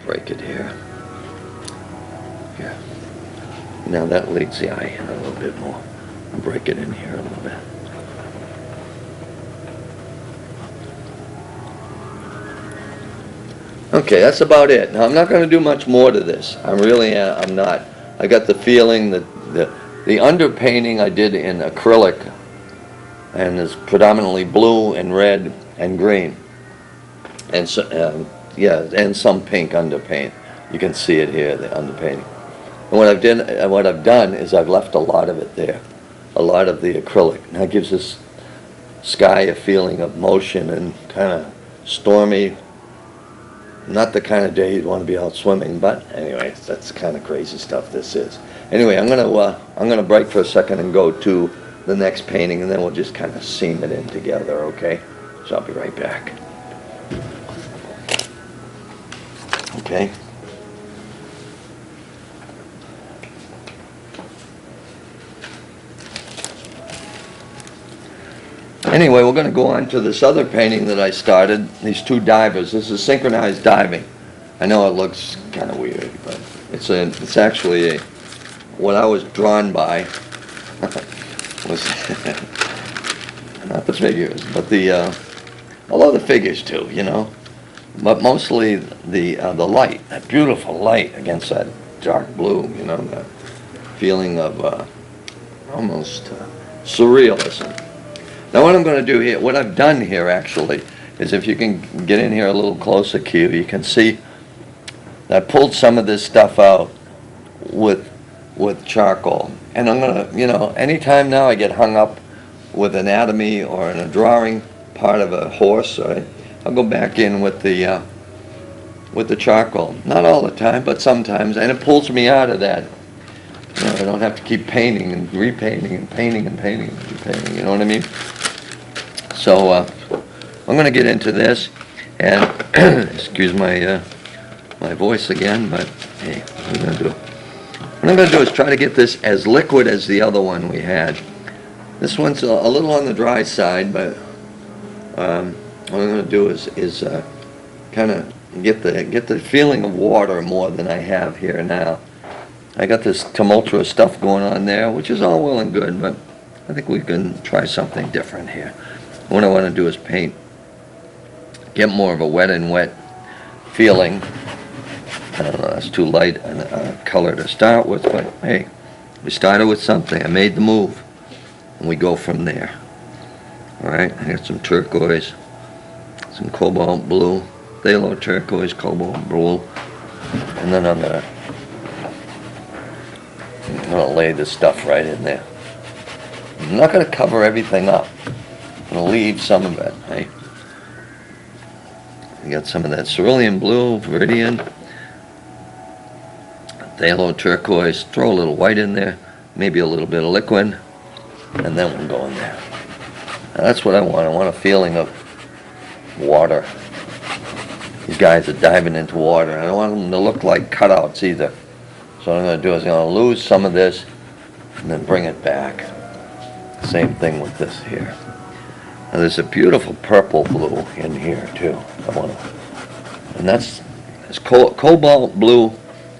break it here. Here. Now that leads the eye in a little bit more. I'll break it in here a little bit. Okay, that's about it. Now I'm not going to do much more to this. I'm not. I got the feeling that the underpainting I did in acrylic, and is predominantly blue and red and green, and so, yeah, and some pink underpaint. You can see it here, the underpainting. And what I've done is I've left a lot of it there, a lot of the acrylic. Now it gives this sky a feeling of motion and kind of stormy. Not the kind of day you'd want to be out swimming, but anyway, that's the kind of crazy stuff this is. Anyway, I'm gonna break for a second and go to the next painting, and then we'll just kind of seam it in together, okay? So I'll be right back. Okay. Anyway, we're going to go on to this other painting that I started, these two divers. This is synchronized diving. I know it looks kind of weird, but it's actually what I was drawn by was not the figures, but although the figures too, you know, but mostly the light, that beautiful light against that dark blue, you know, that feeling of almost surrealism. Now what I'm going to do here, what I've done here actually, is if you can get in here a little closer, Q, you can see I pulled some of this stuff out with charcoal. And I'm going to, you know, anytime now I get hung up with anatomy or in a drawing part of a horse, I'll go back in with the charcoal. Not all the time, but sometimes, and it pulls me out of that. You know, I don't have to keep painting and repainting and painting and painting and repainting, you know what I mean? So I'm going to get into this, and excuse my my voice again, but hey, what am I going to do? What I'm going to do is try to get this as liquid as the other one we had. This one's a little on the dry side, but what I'm going to do is kind of get the feeling of water more than I have here now. I got this tumultuous stuff going on there, which is all well and good, but I think we can try something different here. What I want to do is get more of a wet and wet feeling. I don't know, that's too light a color to start with, but hey, we started with something. I made the move, and we go from there. All right, I got some turquoise, some cobalt blue, phthalo turquoise, cobalt blue, and then I'm gonna lay this stuff right in there. I'm not gonna cover everything up. I'm gonna leave some of it. Hey, you got some of that cerulean blue, viridian, phthalo turquoise. Throw a little white in there, maybe a little bit of liquid, and then we'll go in there. Now that's what I want. I want a feeling of water. These guys are diving into water. I don't want them to look like cutouts either. So what I'm going to do is I'm going to lose some of this and then bring it back. Same thing with this here. Now there's a beautiful purple blue in here too. And that's cobalt blue.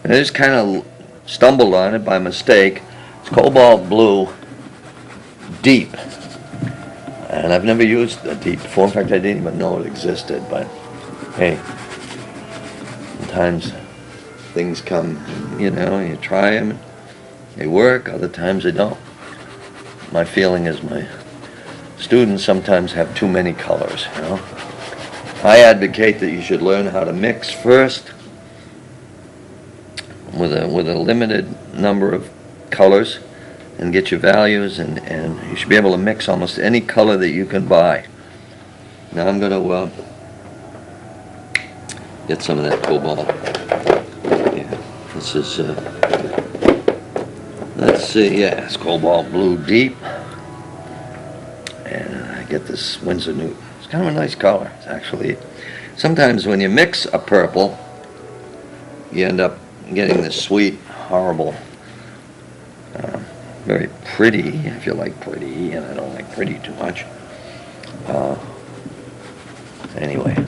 And I just kind of stumbled on it by mistake. It's cobalt blue deep. And I've never used a deep before. In fact, I didn't even know it existed. But hey, sometimes things come, you know, you try them, they work, other times they don't. My feeling is my students sometimes have too many colors, you know. I advocate that you should learn how to mix first with a limited number of colors and get your values, and you should be able to mix almost any color that you can buy. Now I'm going to get some of that cobalt. This is, let's see, yeah, it's cobalt blue deep. And I get this Winsor Newton. It's kind of a nice color. It's actually, sometimes when you mix a purple, you end up getting this sweet, horrible, very pretty, if you like pretty, and I don't like pretty too much. Anyway.